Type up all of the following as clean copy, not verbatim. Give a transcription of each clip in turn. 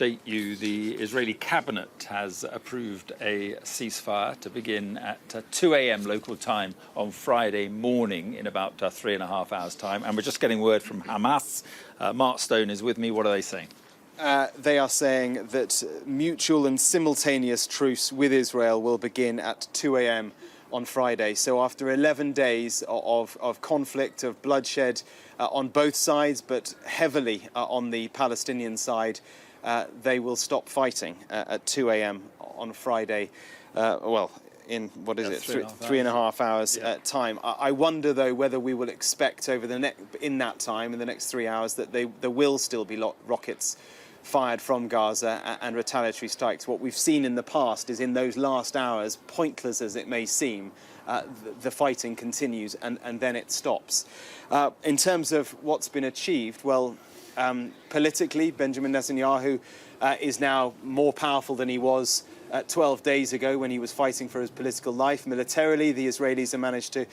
update you, the Israeli cabinet has approved a ceasefire to begin at 2 a.m. local time on Friday morning in about 3.5 hours' time. And we're just getting word from Hamas. Mark Stone is with me. What are they saying? They are saying that mutual and simultaneous truce with Israel will begin at 2 a.m. on Friday. So after 11 days of conflict, of bloodshed on both sides, but heavily on the Palestinian side, they will stop fighting at 2 a.m. on Friday. In what is it, 3.5 hours time. I wonder though whether we will expect over the in the next 3 hours that there will still be rockets fired from Gaza and retaliatory strikes. What we've seen in the past is in those last hours, pointless as it may seem, the fighting continues and then it stops. In terms of what's been achieved, well, politically, Benjamin Netanyahu is now more powerful than he was 12 days ago when he was fighting for his political life. Militarily, the Israelis have managed to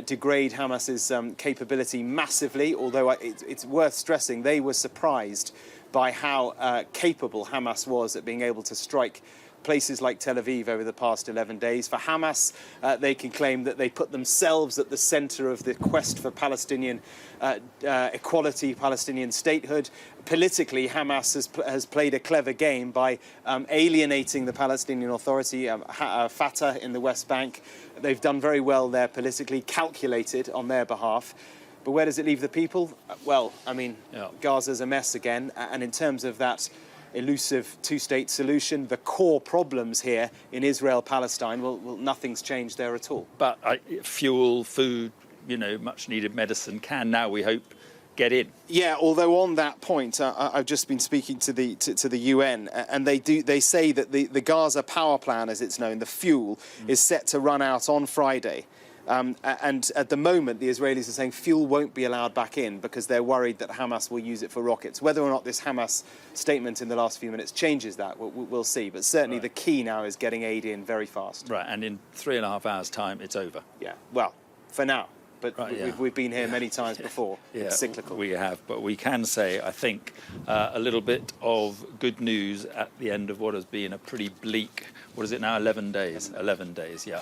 degrade Hamas's capability massively, although it's worth stressing they were surprised by how capable Hamas was at being able to strike places like Tel Aviv over the past 11 days. For Hamas, they can claim that they put themselves at the center of the quest for Palestinian equality, Palestinian statehood. Politically, Hamas has played a clever game by alienating the Palestinian Authority, Fatah in the West Bank. They've done very well there politically, calculated on their behalf. But where does it leave the people? Well, I mean, Gaza's a mess again. And in terms of that elusive two-state solution, the core problems here in Israel-Palestine, well, nothing's changed there at all. But fuel, food, much-needed medicine can now, we hope, get in. Yeah, although on that point, I've just been speaking to the UN, and they say that the Gaza power plan, as it's known, the fuel, is set to run out on Friday. And at the moment, the Israelis are saying fuel won't be allowed back in because they're worried that Hamas will use it for rockets. Whether or not this Hamas statement in the last few minutes changes that, we'll see. But certainly the key now is getting aid in very fast. Right, and in 3.5 hours' time, it's over. Yeah, well, for now. But we've been here many times before. It's cyclical. We have, but we can say, I think, a little bit of good news at the end of what has been a pretty bleak, what is it now, 11 days? 11 days, yeah.